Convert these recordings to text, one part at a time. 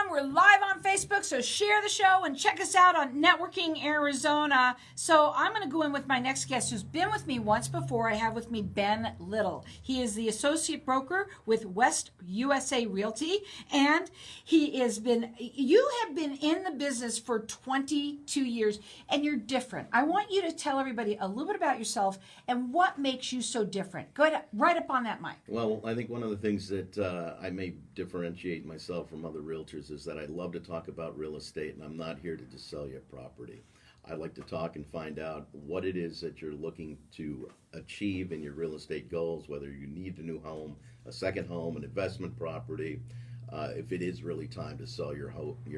everyone. We're live on Facebook, so share the show and check us out on Networking Arizona. So I'm going to go in with my next guest who's been with me once before. I have with me Ben Little. He is the associate broker with West USA Realty, and you have been in the business for 22 years, and you're different. I want you to tell everybody a little bit about yourself and what makes you so different. Go ahead, right up on that mic. Well, I think one of the things that I may differentiate myself from other realtors is that I love to talk about real estate, and I'm not here to just sell you a property. I like to talk and find out what it is that you're looking to achieve in your real estate goals, whether you need a new home, a second home, an investment property, if it is really time to sell your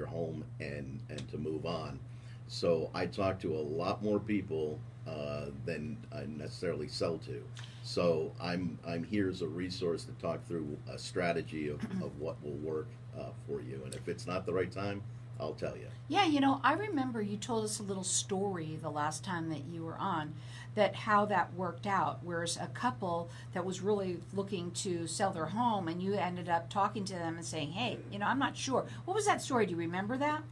home and to move on. So I talk to a lot more people than I necessarily sell to. So I'm here as a resource to talk through a strategy of what will work for you. And if it's not the right time, I'll tell you. Yeah, I remember you told us a little story the last time that you were on, that how that worked out. Whereas a couple that was really looking to sell their home, and you ended up talking to them and saying, hey, I'm not sure. What was that story? Do you remember that?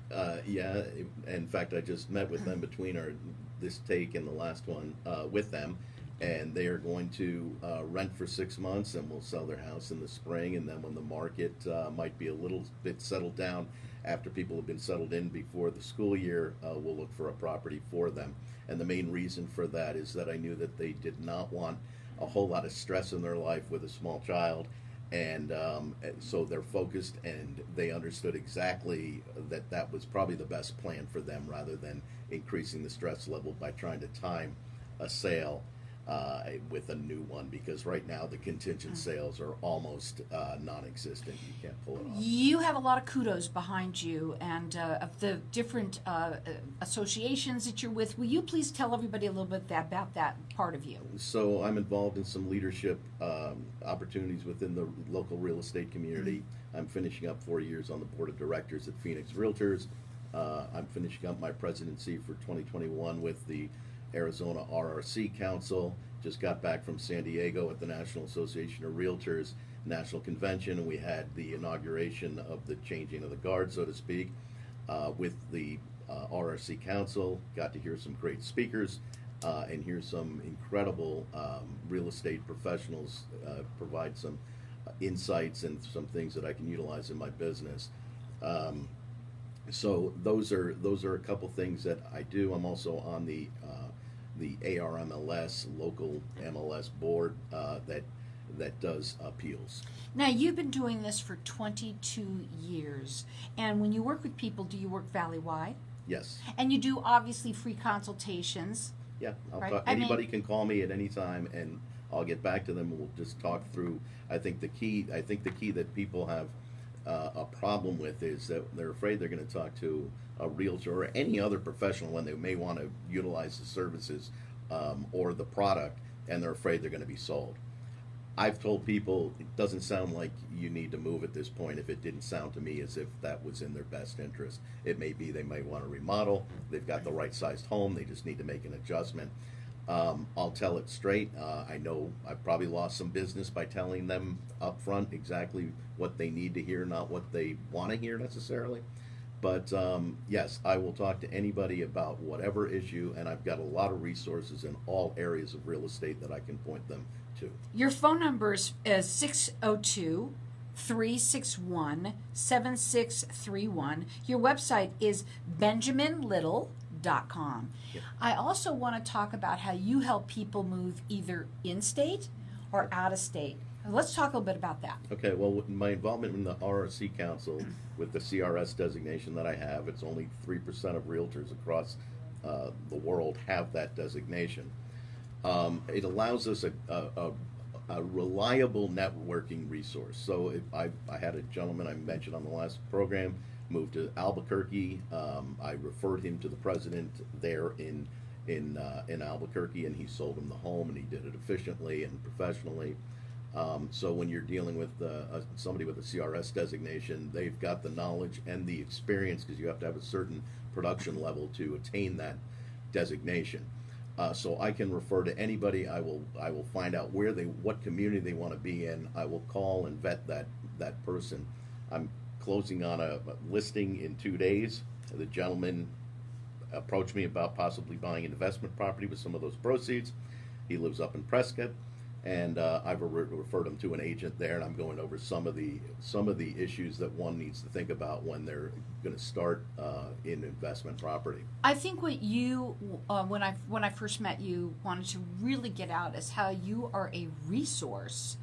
Yeah. In fact, I just met with them between this take and the last one with them. And they are going to rent for 6 months, and we'll sell their house in the spring. And then when the market might be a little bit settled down, after people have been settled in before the school year, we'll look for a property for them. And the main reason for that is that I knew that they did not want a whole lot of stress in their life with a small child. And so they're focused, and they understood exactly that was probably the best plan for them, rather than increasing the stress level by trying to time a sale with a new one, because right now the contingent sales are almost non-existent. You can't pull it off. You have a lot of kudos behind you, and of the different associations that you're with. Will you please tell everybody a little bit about that part of you? So I'm involved in some leadership opportunities within the local real estate community. I'm finishing up 4 years on the board of directors at Phoenix Realtors. I'm finishing up my presidency for 2021 with the Arizona RRC Council. Just got back from San Diego at the National Association of Realtors National Convention, and we had the inauguration of the changing of the guard, so to speak, with the RRC Council. Got to hear some great speakers and hear some incredible real estate professionals provide some insights and some things that I can utilize in my business. So those are a couple things that I do. I'm also on the ARMLS local MLS board that does appeals. Now, you've been doing this for 22 years, and when you work with people, do you work valley-wide? Yes. And you do obviously free consultations. Yeah, right? Anybody can call me at any time, and I'll get back to them, and we'll just talk through. I think the key that people have a problem with is that they're afraid they're going to talk to a realtor or any other professional when they may want to utilize the services or the product, and they're afraid they're going to be sold. I've told people it doesn't sound like you need to move at this point if it didn't sound to me as if that was in their best interest. It may be they might want to remodel, they've got the right sized home, they just need to make an adjustment. I'll tell it straight. I know I've probably lost some business by telling them up front exactly what they need to hear, not what they want to hear necessarily. But yes, I will talk to anybody about whatever issue, and I've got a lot of resources in all areas of real estate that I can point them to. Your phone number is 602-361-7631. Your website is benjaminlittle.com. Yep. I also want to talk about how you help people move either in-state or out-of-state. Let's talk a little bit about that. Okay, well, with my involvement in the RRC Council with the CRS designation that I have, it's only 3% of realtors across the world have that designation. It allows us a reliable networking resource. So if I had a gentleman I mentioned on the last program, moved to Albuquerque. I referred him to the president there in Albuquerque, and he sold him the home, and he did it efficiently and professionally. So when you're dealing with somebody with a CRS designation, they've got the knowledge and the experience, because you have to have a certain production level to attain that designation. So I can refer to anybody. I will find out what community they want to be in. I will call and vet that person. I'm closing on a listing in 2 days. The gentleman approached me about possibly buying an investment property with some of those proceeds. He lives up in Prescott, and I've referred him to an agent there, and I'm going over some of the issues that one needs to think about when they're going to start in investment property. I think what you, when I first met you, wanted to really get out is how you are a resource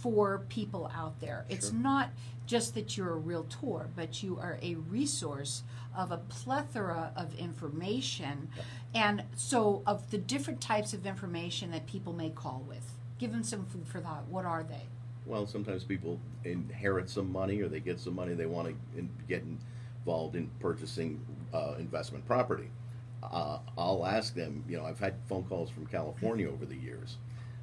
for people out there. It's not just that you're a realtor, but you are a resource of a plethora of information, and so of the different types of information that people may call with. Give them some food for thought. What are they? Well, sometimes people inherit some money, or they get some money, they want to get involved in purchasing investment property. I'll ask them, I've had phone calls from California over the years,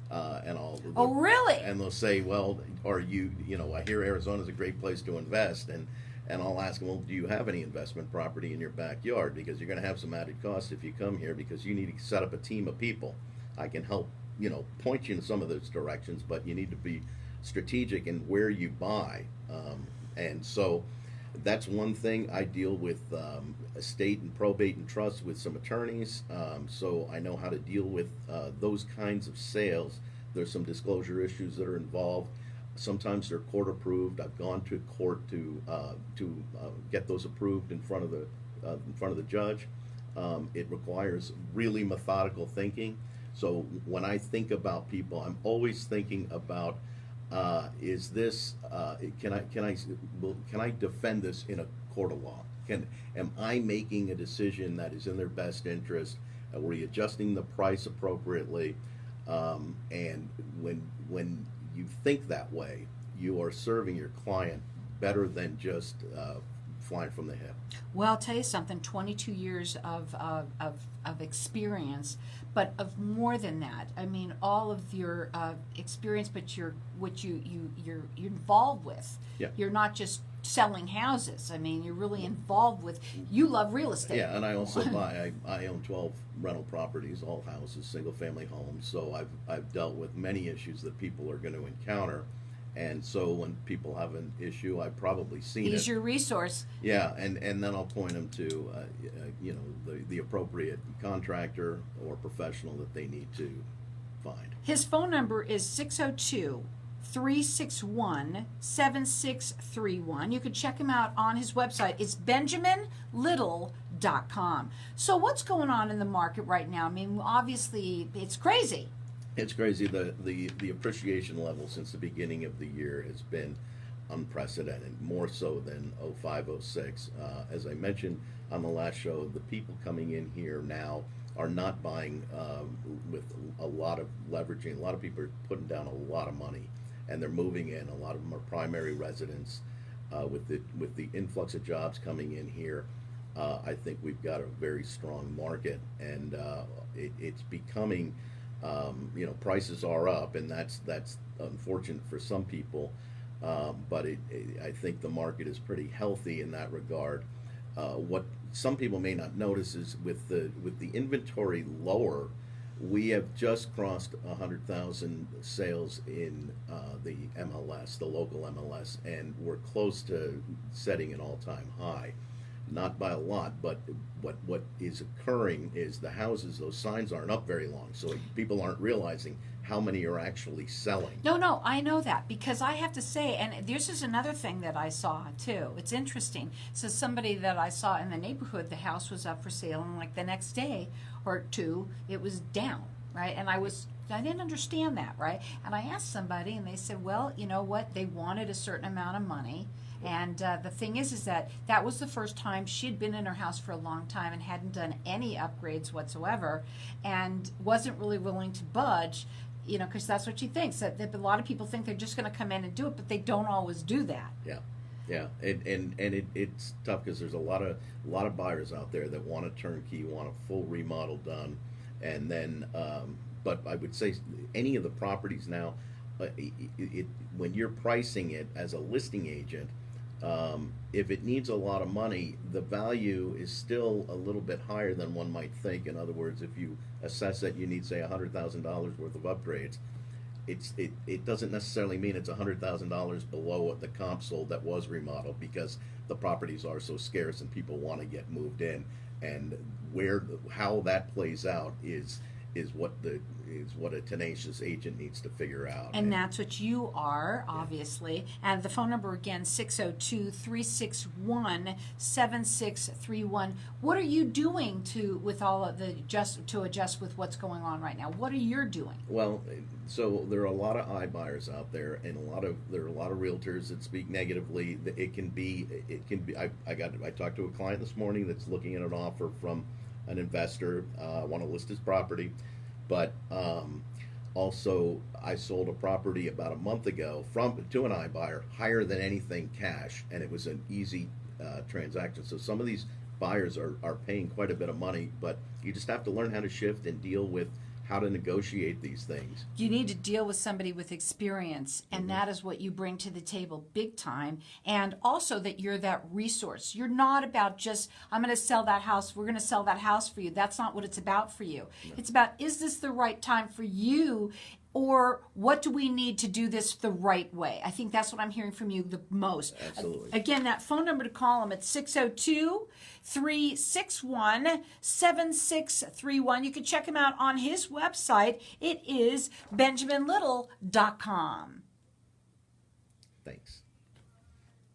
and Oh, really? and they'll say, well, are you, I hear Arizona's a great place to invest, and I'll ask them, well, do you have any investment property in your backyard? Because you're going to have some added costs if you come here, because you need to set up a team of people. I can help, point you in some of those directions, but you need to be strategic in where you buy. And so that's one thing. I deal with estate and probate and trust with some attorneys, so I know how to deal with those kinds of sales. There's some disclosure issues that are involved. Sometimes they're court approved. I've gone to court to get those approved in front of the judge. It requires really methodical thinking. So when I think about people, I'm always thinking about is this can I defend this in a court of law? Am I making a decision that is in their best interest? Are we adjusting the price appropriately? And when you think that way, you are serving your client better than just flying from the hip. Well, I'll tell you something. 22 years of experience, but of more than that. I mean, all of your experience, but you're involved with. Yeah. You're not just selling houses. I mean, you're really involved with. You love real estate. Yeah, and I also buy. I own 12 rental properties, all houses, single-family homes. So I've dealt with many issues that people are going to encounter. And so when people have an issue, I've probably seen it. He's your resource. Yeah, and then I'll point them to, the appropriate contractor or professional that they need to find. His phone number is 602-361-7631. You can check him out on his website. It's benjaminlittle.com. So what's going on in the market right now? I mean, obviously, it's crazy. It's crazy. The appreciation level since the beginning of the year has been unprecedented, more so than 05, 06. As I mentioned on the last show, the people coming in here now are not buying with a lot of leveraging. A lot of people are putting down a lot of money, and they're moving in. A lot of them are primary residents. With the influx of jobs coming in here, I think we've got a very strong market, and it's becoming. Prices are up, and that's unfortunate for some people, but I think the market is pretty healthy in that regard. What some people may not notice is with the inventory lower, we have just crossed 100,000 sales in the MLS, the local MLS, and we're close to setting an all-time high. Not by a lot, but what is occurring is the houses, those signs aren't up very long, so people aren't realizing how many are actually selling. No, I know that, because I have to say, and this is another thing that I saw too. It's interesting. So somebody that I saw in the neighborhood, the house was up for sale, and like the next day or two, it was down, right? And I didn't understand that, right? And I asked somebody, and they said, well, you know what? They wanted a certain amount of money. And the thing is that was the first time she'd been in her house for a long time and hadn't done any upgrades whatsoever, and wasn't really willing to budge, because that's what she thinks. That a lot of people think they're just going to come in and do it, but they don't always do that. Yeah, it's tough because there's a lot of buyers out there that want a turnkey, want a full remodel done, and then. But I would say any of the properties now, when you're pricing it as a listing agent. If it needs a lot of money, the value is still a little bit higher than one might think. In other words, if you assess that you need, say, $100,000 worth of upgrades, it doesn't necessarily mean it's $100,000 below what the comp sold that was remodeled, because the properties are so scarce and people want to get moved in, and how that plays out is what a tenacious agent needs to figure out. And that's what you are, obviously. And the phone number again, 602-361-7631. What are you doing to adjust with what's going on right now? What are you doing? Well, so there are a lot of iBuyers out there, and there are a lot of realtors that speak negatively. It can be. I talked to a client this morning that's looking at an offer from an investor, want to list his property, but also I sold a property about a month ago to an iBuyer higher than anything cash, and it was an easy transaction. So some of these buyers are paying quite a bit of money, but you just have to learn how to shift and deal with how to negotiate these things. You need to deal with somebody with experience, and that is what you bring to the table big time. And also that you're that resource. You're not about just, I'm going to sell that house, we're going to sell that house for you. That's not what it's about for you. No. It's about, is this the right time for you? Or what do we need to do this the right way? I think that's what I'm hearing from you the most. Absolutely. Again, that phone number to call them at 602-361-7631. You can check him out on his website. It is benjaminlittle.com. Thanks.